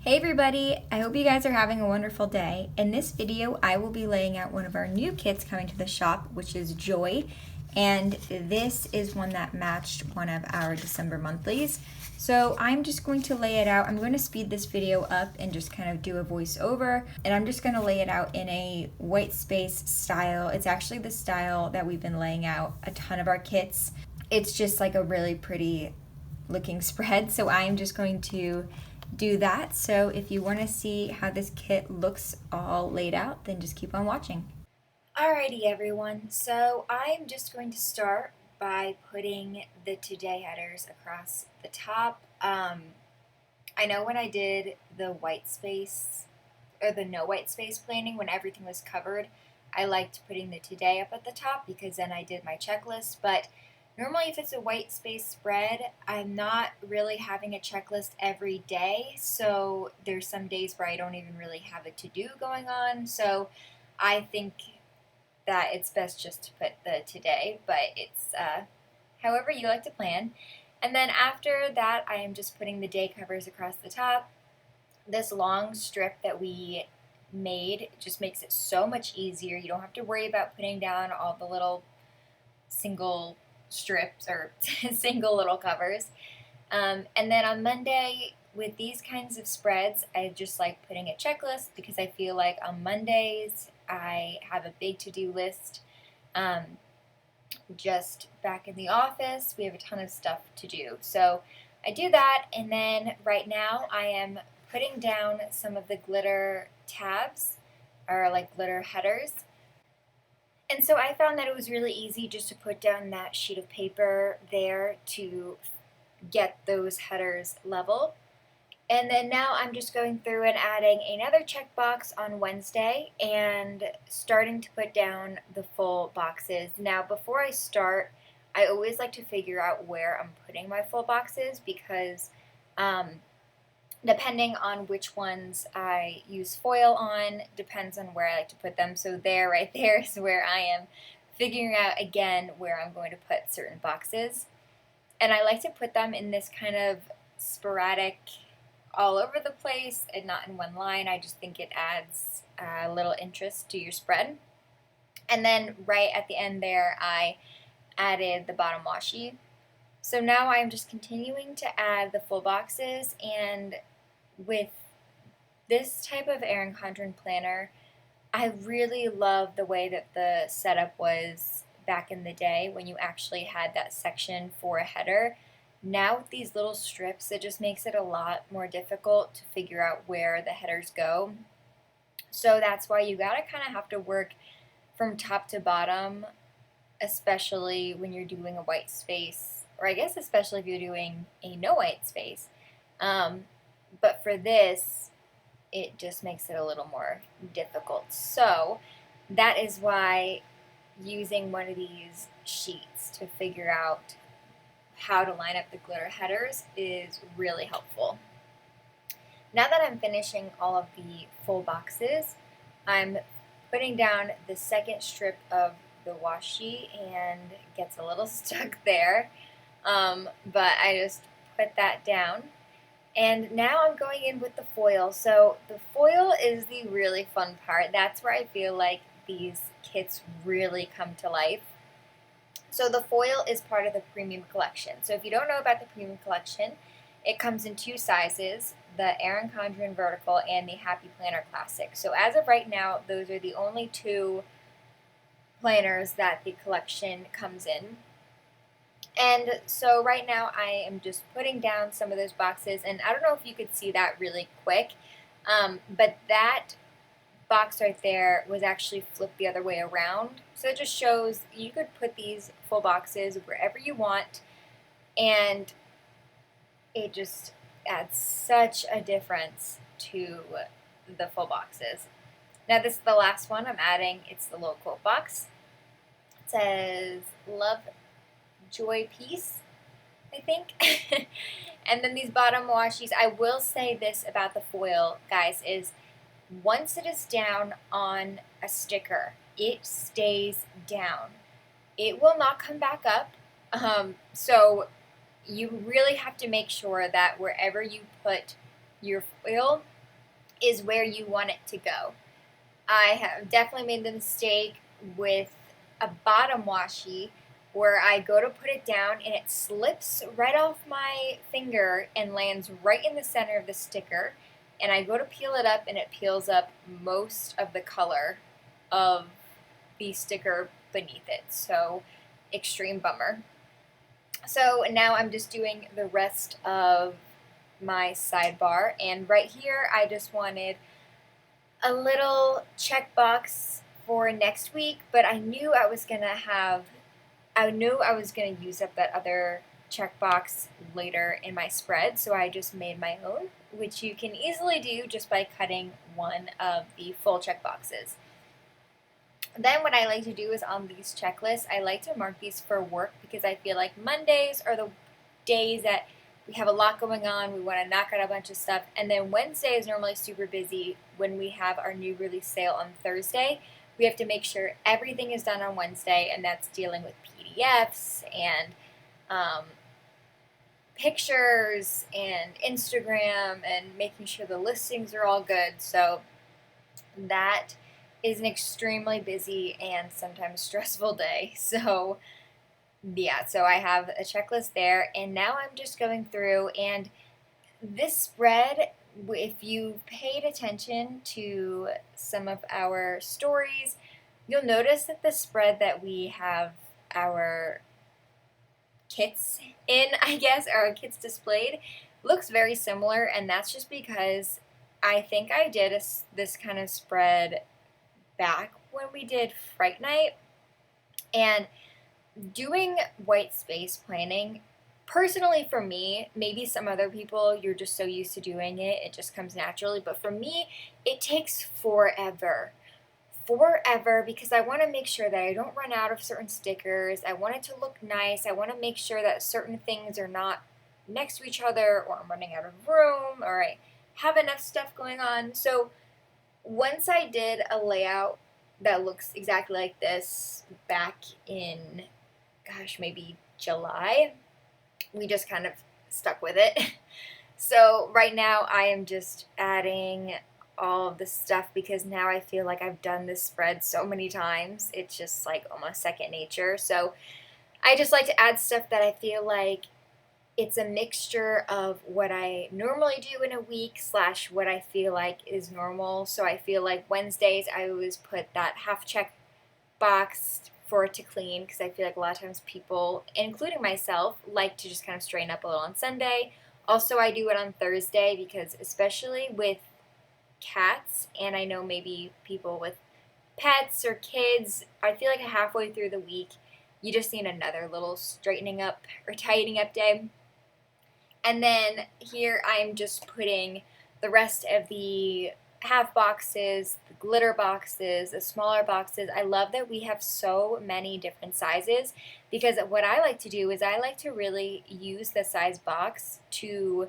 Hey everybody, I hope you guys are having a wonderful day. In this video, I will be laying out one of our new kits coming to the shop, which is Joy. And this is one that matched one of our December monthlies. So I'm just going to lay it out. I'm going to speed this video up and just kind of do a voiceover. And I'm just going to lay it out in a white space style. It's actually the style that we've been laying out a ton of our kits. It's just like a really pretty looking spread. So I'm just going to do that. So if you want to see how this kit looks all laid out, then just keep on watching. Alrighty everyone, so I'm just going to start by putting the today headers across the top. I know when I did the white space or the no white space planning, when everything was covered, I liked putting the today up at the top because then I did my checklist, but normally if it's a white space spread, I'm not really having a checklist every day, so there's some days where I don't even really have a to-do going on, so I think that it's best just to put the today, but it's however you like to plan. And then after that, I am just putting the day covers across the top. This long strip that we made just makes it so much easier. You don't have to worry about putting down all the little single strips or single little covers. And then on Monday, with these kinds of spreads, I just like putting a checklist because I feel like on Mondays I have a big to-do list. Just back in the office, we have a ton of stuff to do. So I do that, and then right now I am putting down some of the glitter tabs, or like glitter headers. And so I found that it was really easy just to put down that sheet of paper there to get those headers level. And then now I'm just going through and adding another checkbox on Wednesday and starting to put down the full boxes. Now before I start, I always like to figure out where I'm putting my full boxes because depending on which ones I use foil on depends on where I like to put them. So there, right there is where I am figuring out again where I'm going to put certain boxes. And I like to put them in this kind of sporadic, all over the place and not in one line. I just think it adds a little interest to your spread. And then right at the end there, I added the bottom washi. So now I'm just continuing to add the full boxes, and with this type of Erin Condren planner, I really love the way that the setup was back in the day when you actually had that section for a header. Now with these little strips, it just makes it a lot more difficult to figure out where the headers go. So that's why you gotta kind of have to work from top to bottom, especially when you're doing a white space, or I guess especially if you're doing a no white space. But for this, it just makes it a little more difficult. So that is why using one of these sheets to figure out how to line up the glitter headers is really helpful. Now that I'm finishing all of the full boxes, I'm putting down the second strip of the washi, and it gets a little stuck there, but I just put that down. And now I'm going in with the foil. So the foil is the really fun part. That's where I feel like these kits really come to life. So the foil is part of the premium collection. So if you don't know about the premium collection, it comes in two sizes, the Erin Condren Vertical and the Happy Planner Classic. So as of right now, those are the only two planners that the collection comes in. And so right now I am just putting down some of those boxes, and I don't know if you could see that really quick, but that box right there was actually flipped the other way around. So it just shows you could put these full boxes wherever you want, and it just adds such a difference to the full boxes. Now this is the last one I'm adding. It's the little quote box. It says, "Love, Joy, Peace," I think. And then these bottom washies, I will say this about the foil, guys, is once it is down on a sticker, it stays down. It will not come back up. So you really have to make sure that wherever you put your foil is where you want it to go. I have definitely made the mistake with a bottom washi where I go to put it down and it slips right off my finger and lands right in the center of the sticker. And I go to peel it up and it peels up most of the color of the sticker beneath it. So, extreme bummer. So now I'm just doing the rest of my sidebar, and right here I just wanted a little checkbox for next week, but I knew I was gonna use up that other checkbox later in my spread, so I just made my own, which you can easily do just by cutting one of the full checkboxes. Then what I like to do is on these checklists, I like to mark these for work because I feel like Mondays are the days that we have a lot going on. We want to knock out a bunch of stuff. And then Wednesday is normally super busy when we have our new release sale on Thursday. We have to make sure everything is done on Wednesday, and that's dealing with PDFs and pictures and Instagram and making sure the listings are all good. So that is an extremely busy and sometimes stressful day. So yeah, so I have a checklist there, and now I'm just going through, and this spread, if you paid attention to some of our stories, you'll notice that the spread that we have our kits in, I guess, our kits displayed, looks very similar, and that's just because I think I did this kind of spread back when we did Fright Night, and doing white space planning, personally for me, maybe some other people, you're just so used to doing it, it just comes naturally, but for me, it takes forever. Forever, because I want to make sure that I don't run out of certain stickers. I want it to look nice. I want to make sure that certain things are not next to each other, or I'm running out of room, or I have enough stuff going on. So once I did a layout that looks exactly like this back in, gosh, maybe July, we just kind of stuck with it. So right now I am just adding all of this stuff because now I feel like I've done this spread so many times. It's just like almost second nature. So I just like to add stuff that I feel like it's a mixture of what I normally do in a week / what I feel like is normal. So I feel like Wednesdays I always put that half check box for it to clean because I feel like a lot of times people, including myself, like to just kind of straighten up a little on Sunday. Also, I do it on Thursday because especially with cats, and I know maybe people with pets or kids, I feel like halfway through the week, you just need another little straightening up or tidying up day. And then here I'm just putting the rest of the half boxes, the glitter boxes, the smaller boxes. I love that we have so many different sizes because what I like to do is I like to really use the size box to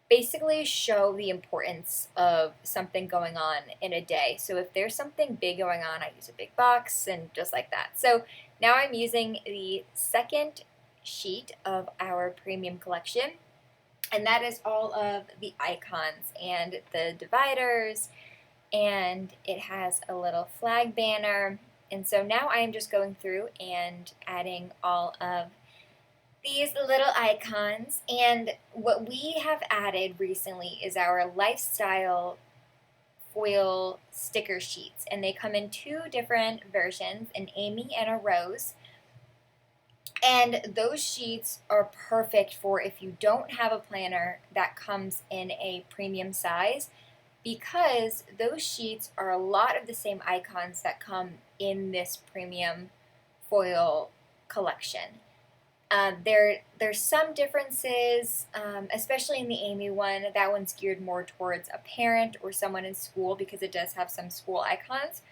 basically show the importance of something going on in a day. So if there's something big going on, I use a big box and just like that. So now I'm using the second sheet of our premium collection, and that is all of the icons and the dividers, and it has a little flag banner. And so now I am just going through and adding all of these little icons, and what we have added recently is our lifestyle foil sticker sheets, and they come in two different versions, an Amy and a Rose. And those sheets are perfect for if you don't have a planner that comes in a premium size, because those sheets are a lot of the same icons that come in this premium foil collection. There's some differences, especially in the Amy one. That one's geared more towards a parent or someone in school because it does have some school icons.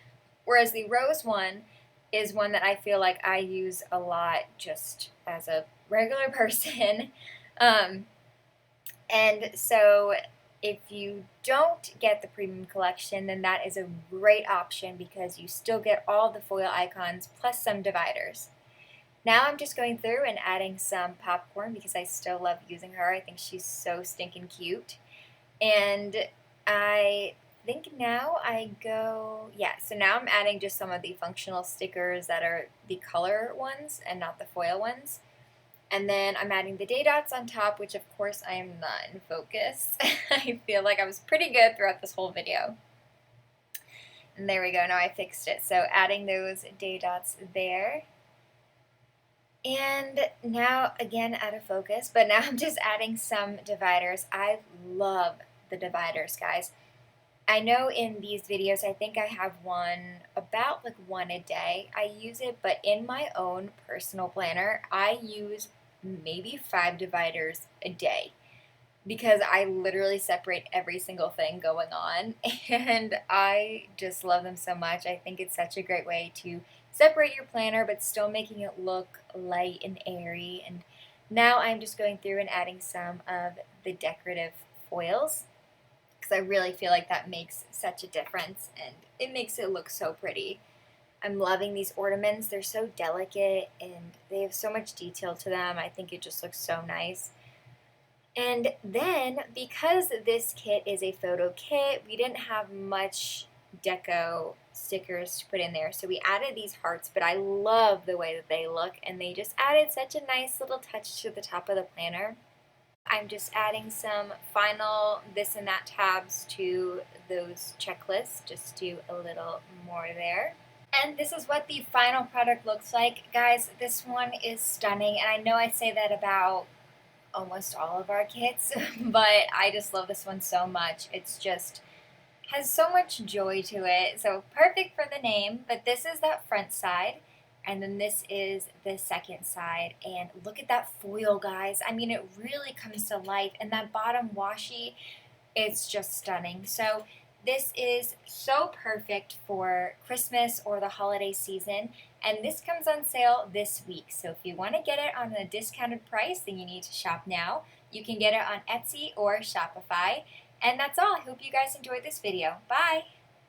Whereas the Rose one is one that I feel like I use a lot just as a regular person. And so if you don't get the premium collection, then that is a great option because you still get all the foil icons plus some dividers. Now I'm just going through and adding some popcorn because I still love using her. I think she's so stinking cute. And I think now so now I'm adding just some of the functional stickers that are the color ones and not the foil ones. And then I'm adding the day dots on top, which of course I am not in focus. I feel like I was pretty good throughout this whole video. And there we go, now I fixed it. So adding those day dots there. And now, again, out of focus, but now I'm just adding some dividers. I love the dividers, guys. I know in these videos, I think I have about like one a day. I use it, but in my own personal planner, I use maybe 5 dividers a day because I literally separate every single thing going on, and I just love them so much. I think it's such a great way to separate your planner but still making it look light and airy. And now I'm just going through and adding some of the decorative foils because I really feel like that makes such a difference and it makes it look so pretty. I'm loving these ornaments. They're so delicate and they have so much detail to them. I think it just looks so nice. And then, because this kit is a photo kit, we didn't have much deco stickers to put in there. So we added these hearts, but I love the way that they look, and they just added such a nice little touch to the top of the planner. I'm just adding some final this and that tabs to those checklists, just do a little more there. And this is what the final product looks like. Guys, this one is stunning, and I know I say that about almost all of our kits, but I just love this one so much. It's just has so much joy to it. So perfect for the name, but this is that front side, and then this is the second side. And look at that foil, guys. I mean, it really comes to life, and that bottom washi, it's just stunning. So this is so perfect for Christmas or the holiday season, and this comes on sale this week. So if you want to get it on a discounted price, then you need to shop now. You can get it on Etsy or Shopify. And that's all. I hope you guys enjoyed this video. Bye!